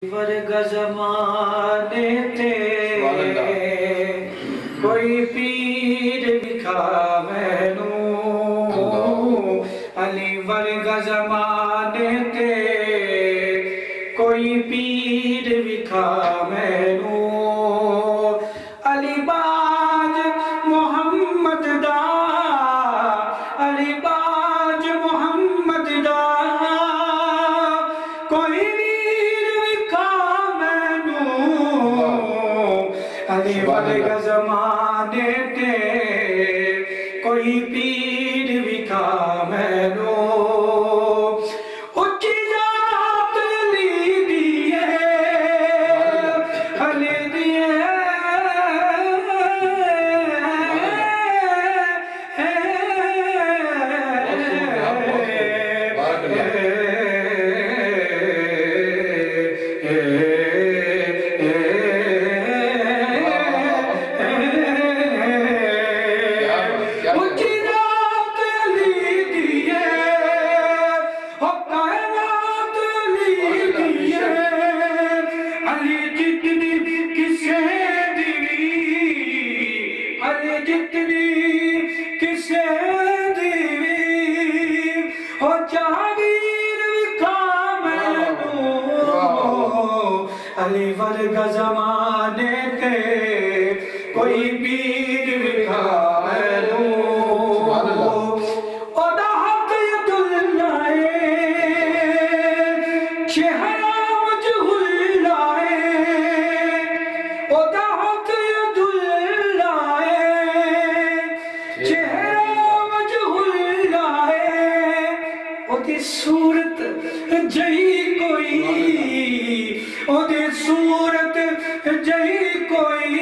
ورگ زمانے تے کوئی پیر وکھا مینوں علی ورگ زمانے تے کوئی پیر وکھا مینوں علی باج محمد دا علی باج محمد دا کوئی علی ورگ زمانے تے کوئی پیر وکھا مینوں اچھی ذات علی دیئے علی دیئے جتنی کسے دیوی ہو جاگیر وکھا مینوں علی ورگ زمانے تے کوئی پیر وکھا مینوں اودا حق یداللہ چہرہ مجہول اودا حق صورت جئی کوئی اودی صورت جئی کوئی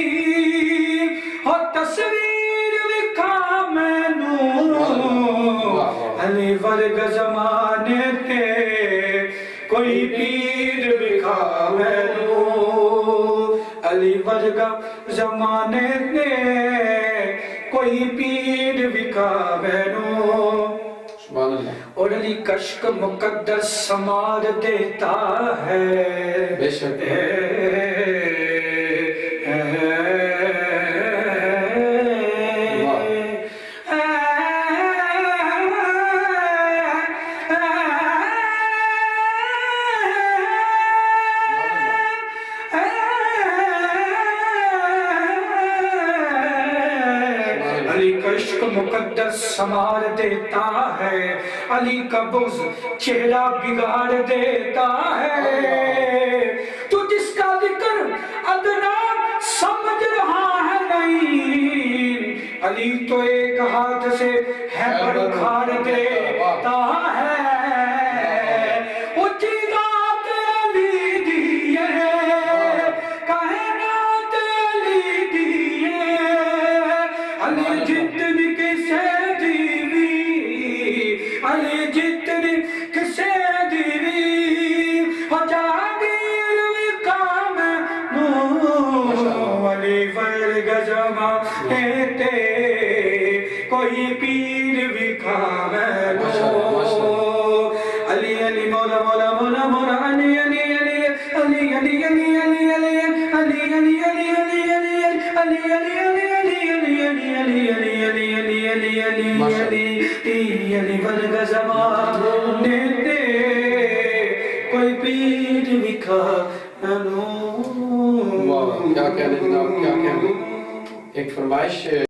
ہو تصویر وکھا مینوں علی ورگ زمانے تے کوئی پیر وکھا مینوں علی ورگ زمانے تے کوئی پیر وکھا مینوں اور علی کشک مقدس سمار دیتا ہے بے شک علی کشک مقدس سمار دیتا ہے علی کا بغض چہرہ بگاڑ دیتا ہے تو جس کا ذکر ادنا سمجھ رہا ہے نہیں علی تو ایک ہاتھ سے ہیبر اکھاڑ دیتا ہے اچھی ذات علی دیئے کائنات علی دیئے علی جتنی کسے دیوی علی جتنی کسے دیوی ہو جاگیر وکھا مینوں علی ورگ زمانے تے کوئی پیر وکھا مینوں علی علی مولا مولا مولا مولا علی علی علی علی علی علی علی علی علی علی علی علی علی علی ورگ زمانے تے کوئی پیر وکھا مینوں کیا کہنے جناب، کیا کہنے ایک فرمائش